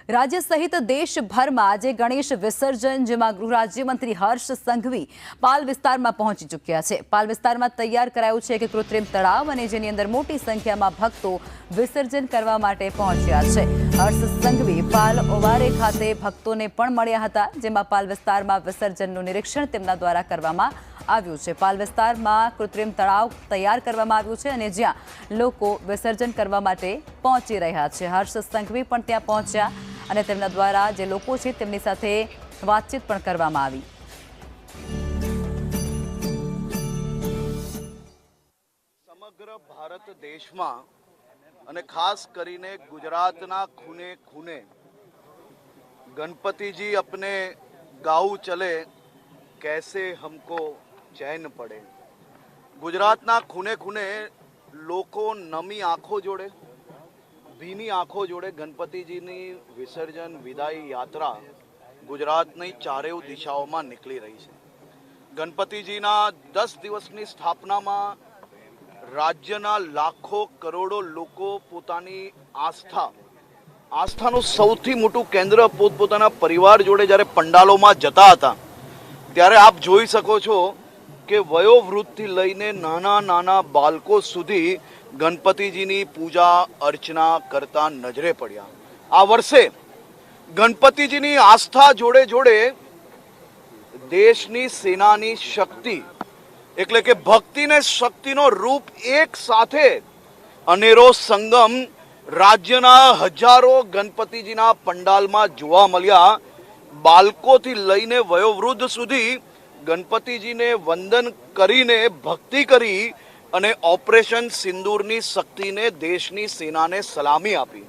राज्य सहित देशभर में आज गणेश विसर्जन जेमां गृह राज्यमंत्री हर्ष संघवी पाल विस्तार में पहुंची चुक्या है। पाल विस्तार में तैयार करायु छे कि कृत्रिम तळाव अने जेनी अंदर मोटी संख्या में भक्तों विसर्जन करवा माटे पहोंच्या छे। हर्ष संघवी पाल ओवारे खाते भक्तों ने पण मळ्या हता, जेमां पाल विस्तार में विसर्जनનું निरीक्षण તેમના દ્વારા કરવામાં આવ્યું છે। પાલ વિસ્તારમાં કૃત્રિમ તળાવ તૈયાર કરવામાં આવ્યું છે અને જ્યાં લોકો વિસર્જન કરવા માટે પહોંચી રહ્યા છે। હર્ષ સંઘવી પણ ત્યાં પહોંચ્યા અને તેમના દ્વારા જે લોકો છે તેમની સાથે વાતચીત પણ કરવામાં આવી। સમગ્ર ભારત દેશમાં અને ખાસ કરીને ગુજરાતના ખૂને ખૂને ગણપતિજી अपने गाँव चले कैसे हमको चैन पड़े। गुजरातना खूने खूने लोको नमी आँखों जोड़े भीनी आँखों जोड़े गणपतिजीनी विसर्जन विदाई यात्रा गुजरातनी चारेय दिशाओं में निकली रही है। गणपतिजीना 10 दिवसनी स्थापना में राज्यना लाखों करोड़ों लोको पोतानी आस्थाનું સૌથી મોટું કેન્દ્ર પોતપોતાના પરિવાર જોડે જ્યારે પંડાલોમાં જતા હતા ત્યારે આપ જોઈ શકો છો કે વયોવૃદ્ધથી લઈને નાના નાના બાળકો સુધી ગણપતિજીની પૂજા અર્ચના કરતા નજરે પડ્યા। આ વર્ષે ગણપતિજીની આસ્થા જોડે જોડે દેશની સેનાની શક્તિ એટલે કે ભક્તિ ને શક્તિનો રૂપ એક સાથે અનેરો સંગમ राज्यना हजारों गणपतिजीना पंडाल में जोवा मळ्या। बाळकोथी लईने वयोवृद्ध सुधी गणपतिजी ने वंदन करीने भक्ति करी अने ऑपरेशन सिंदूरनी शक्ति ने देशनी सेना ने सलामी आपी।